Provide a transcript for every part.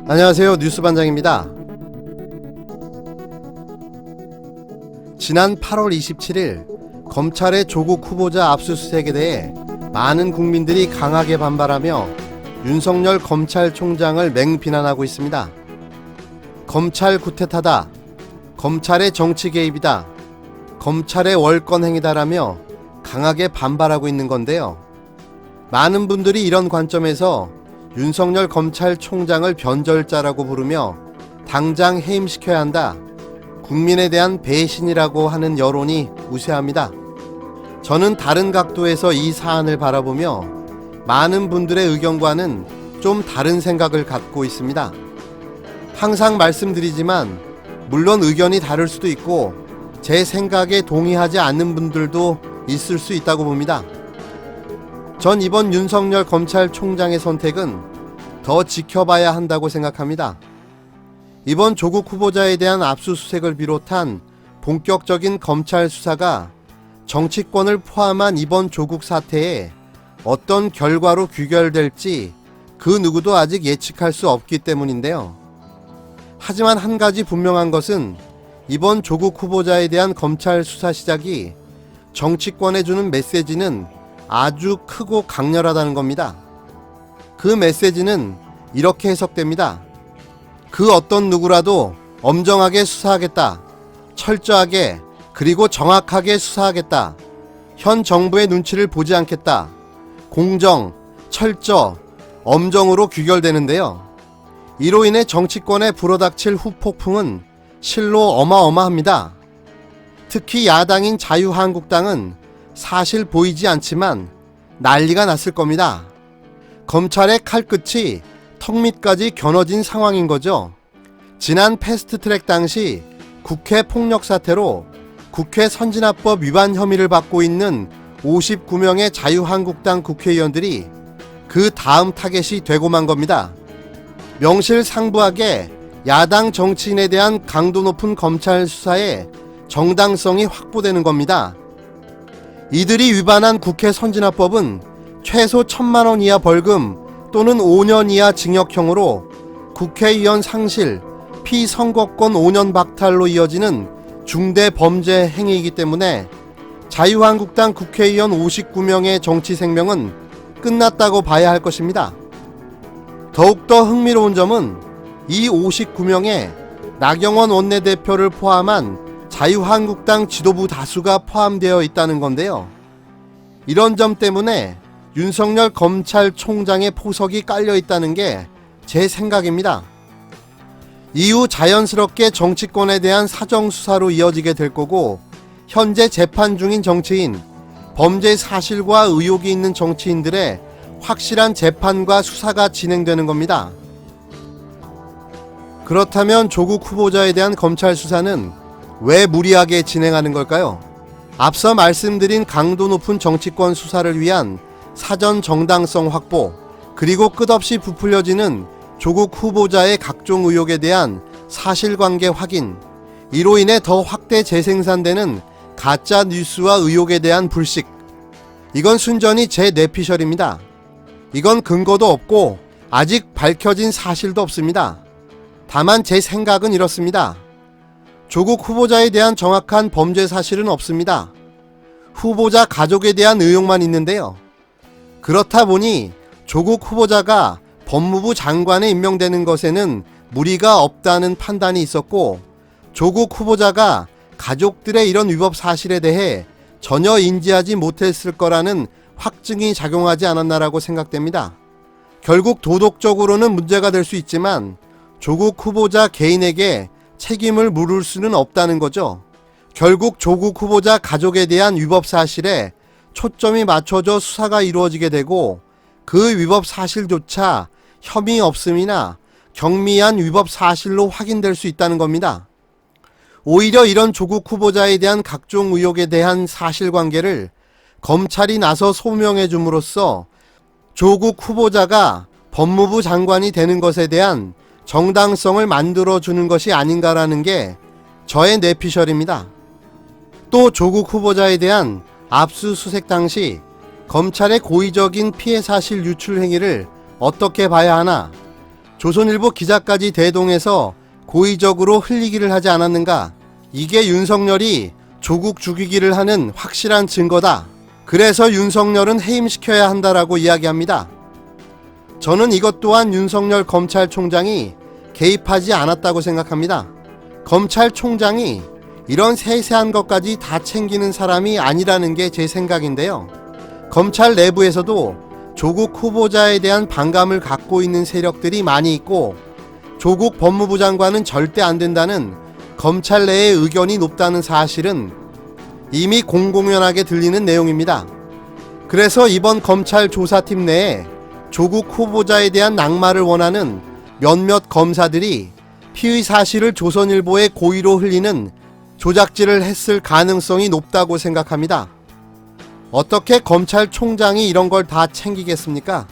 안녕하세요. 뉴스반장입니다. 지난 8월 27일 검찰의 조국 후보자 압수수색에 대해 많은 국민들이 강하게 반발하며 윤석열 검찰총장을 맹비난하고 있습니다. 검찰 구태타다, 검찰의 정치 개입이다, 검찰의 월권행위다라며 강하게 반발하고 있는 건데요. 많은 분들이 이런 관점에서 윤석열 검찰총장을 변절자라고 부르며 당장 해임시켜야 한다, 국민에 대한 배신이라고 하는 여론이 우세합니다. 저는 다른 각도에서 이 사안을 바라보며 많은 분들의 의견과는 좀 다른 생각을 갖고 있습니다. 항상 말씀드리지만 물론 의견이 다를 수도 있고 제 생각에 동의하지 않는 분들도 있을 수 있다고 봅니다. 전 이번 윤석열 검찰총장의 선택은 더 지켜봐야 한다고 생각합니다. 이번 조국 후보자에 대한 압수수색을 비롯한 본격적인 검찰 수사가 정치권을 포함한 이번 조국 사태에 어떤 결과로 귀결될지 그 누구도 아직 예측할 수 없기 때문인데요. 하지만 한 가지 분명한 것은 이번 조국 후보자에 대한 검찰 수사 시작이 정치권에 주는 메시지는 아주 크고 강렬하다는 겁니다. 그 메시지는 이렇게 해석됩니다. 그 어떤 누구라도 엄정하게 수사하겠다. 철저하게 그리고 정확하게 수사하겠다. 현 정부의 눈치를 보지 않겠다. 공정, 철저, 엄정으로 귀결되는데요. 이로 인해 정치권에 불어닥칠 후폭풍은 실로 어마어마합니다. 특히 야당인 자유한국당은 사실 보이지 않지만 난리가 났을 겁니다. 검찰의 칼끝이 턱 밑까지 겨눠진 상황인 거죠. 지난 패스트트랙 당시 국회 폭력 사태로 국회 선진화법 위반 혐의를 받고 있는 59명의 자유한국당 국회의원들이 그 다음 타겟이 되고 만 겁니다. 명실상부하게 야당 정치인에 대한 강도 높은 검찰 수사에 정당성이 확보되는 겁니다. 이들이 위반한 국회 선진화법은 최소 1,000만 원 이하 벌금 또는 5년 이하 징역형으로 국회의원 상실, 피선거권 5년 박탈로 이어지는 중대 범죄 행위이기 때문에 자유한국당 국회의원 59명의 정치 생명은 끝났다고 봐야 할 것입니다. 더욱더 흥미로운 점은 이 59명에 나경원 원내대표를 포함한 자유한국당 지도부 다수가 포함되어 있다는 건데요. 이런 점 때문에 윤석열 검찰총장의 포석이 깔려 있다는 게 제 생각입니다. 이후 자연스럽게 정치권에 대한 사정수사로 이어지게 될 거고, 현재 재판 중인 정치인, 범죄 사실과 의혹이 있는 정치인들의 확실한 재판과 수사가 진행되는 겁니다. 그렇다면 조국 후보자에 대한 검찰 수사는 왜 무리하게 진행하는 걸까요? 앞서 말씀드린 강도 높은 정치권 수사를 위한 사전 정당성 확보, 그리고 끝없이 부풀려지는 조국 후보자의 각종 의혹에 대한 사실관계 확인, 이로 인해 더 확대 재생산되는 가짜 뉴스와 의혹에 대한 불식, 이건 순전히 제 뇌피셜입니다. 이건 근거도 없고 아직 밝혀진 사실도 없습니다. 다만 제 생각은 이렇습니다. 조국 후보자에 대한 정확한 범죄 사실은 없습니다. 후보자 가족에 대한 의혹만 있는데요. 그렇다 보니 조국 후보자가 법무부 장관에 임명되는 것에는 무리가 없다는 판단이 있었고, 조국 후보자가 가족들의 이런 위법 사실에 대해 전혀 인지하지 못했을 거라는 확증이 작용하지 않았나라고 생각됩니다. 결국 도덕적으로는 문제가 될 수 있지만 조국 후보자 개인에게 책임을 물을 수는 없다는 거죠. 결국 조국 후보자 가족에 대한 위법 사실에 초점이 맞춰져 수사가 이루어지게 되고, 그 위법 사실조차 혐의 없음이나 경미한 위법 사실로 확인될 수 있다는 겁니다. 오히려 이런 조국 후보자에 대한 각종 의혹에 대한 사실관계를 검찰이 나서 소명해 줌으로써 조국 후보자가 법무부 장관이 되는 것에 대한 정당성을 만들어주는 것이 아닌가라는 게 저의 뇌피셜입니다. 또 조국 후보자에 대한 압수수색 당시 검찰의 고의적인 피해 사실 유출 행위를 어떻게 봐야 하나, 조선일보 기자까지 대동해서 고의적으로 흘리기를 하지 않았는가? 이게 윤석열이 조국 죽이기를 하는 확실한 증거다. 그래서 윤석열은 해임시켜야 한다라고 이야기합니다. 저는 이것 또한 윤석열 검찰총장이 개입하지 않았다고 생각합니다. 검찰총장이 이런 세세한 것까지 다 챙기는 사람이 아니라는 게 제 생각인데요. 검찰 내부에서도 조국 후보자에 대한 반감을 갖고 있는 세력들이 많이 있고 조국 법무부 장관은 절대 안 된다는 검찰 내의 의견이 높다는 사실은 이미 공공연하게 들리는 내용입니다. 그래서 이번 검찰 조사팀 내에 조국 후보자에 대한 낙마를 원하는 몇몇 검사들이 피의 사실을 조선일보에 고의로 흘리는 조작질을 했을 가능성이 높다고 생각합니다. 어떻게 검찰총장이 이런 걸 다 챙기겠습니까?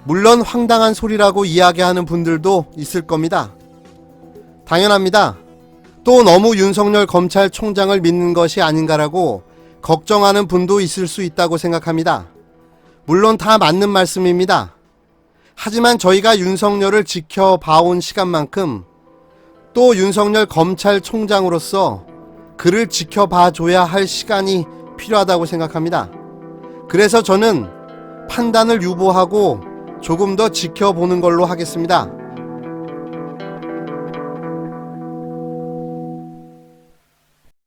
물론 황당한 소리라고 이야기하는 분들도 있을 겁니다. 당연합니다. 또 너무 윤석열 검찰총장을 믿는 것이 아닌가라고 걱정하는 분도 있을 수 있다고 생각합니다. 물론 다 맞는 말씀입니다. 하지만 저희가 윤석열을 지켜봐온 시간만큼 또 윤석열 검찰총장으로서 그를 지켜봐줘야 할 시간이 필요하다고 생각합니다. 그래서 저는 판단을 유보하고 조금 더 지켜보는 걸로 하겠습니다.